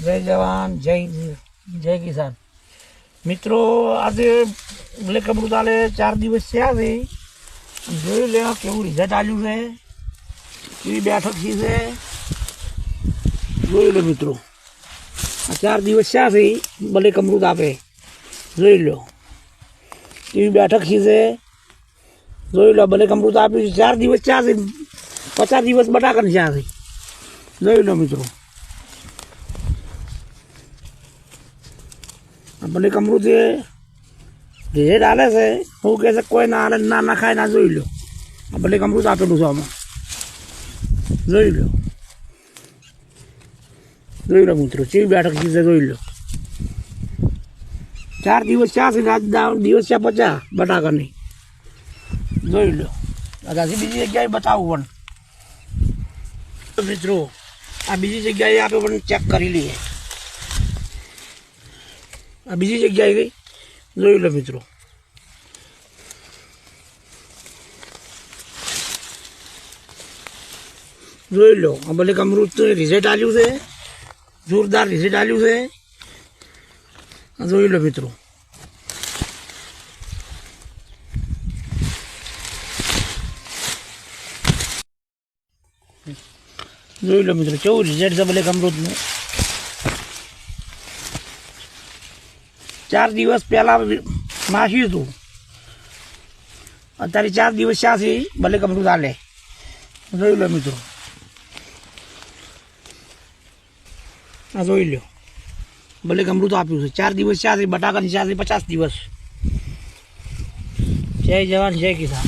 જય જવાન જય કિસાન મિત્રો। આજે બ્લેક અમૃત આલે 4 દિવસ થયા છે। જોઈ લે કેવું રિઝલ્ટ આવ્યું છે, કેવી બેઠક છે। જોઈ લો મિત્રો, આ 4 દિવસ થયા છે બ્લેક અમૃત આપે। જોઈ લો કેવી બેઠક છે। જોઈ લો બ્લેક અમૃત આપ્યું છે। 4 દિવસ થયા છે, 50 દિવસ બટાકા થયા છે। જોઈ લો મિત્રો, બ્લેક અમૃત રિઝલ્ટ આલે છે। હું કહે છે કોઈ ના આલે ના ખાય ના। જોઈ લો આ બ્લેક અમૃત આપેલું છે આમાં। જોઈ લો મિત્રો કેવી બેઠક છે। જોઈ લો 4 દિવસ થયા છે, આજ દિવસ થયા 50 બટાકાની। જોઈ લો હજી બીજી જગ્યાએ બતાવું પણ મિત્રો, આ બીજી જગ્યાએ આપણે પણ ચેક કરી લઈએ। આ બીજી જગ્યાએ ગઈ, જોઈ લો મિત્રો। જોઈ લો આ બ્લેક અમૃત રિઝલ્ટ આવ્યું છે, જોરદાર રિઝલ્ટ આવ્યું છે। જોઈ લો મિત્રો, જોઈ લો મિત્રો કેવું રિઝલ્ટ છે બ્લેક અમૃતનું। 4 દિવસ પહેલા નાખ્યું હતું, અત્યારે 4 દિવસ ત્યાંથી બ્લેક અમૃત આલે। જોઈ લો મિત્રો, આ જોઈ લો બ્લેક અમૃત આપ્યું છે। 4 દિવસ ત્યાંથી બટાકાની 4 થી 50 દિવસ। જય જવાન જય કિસાન।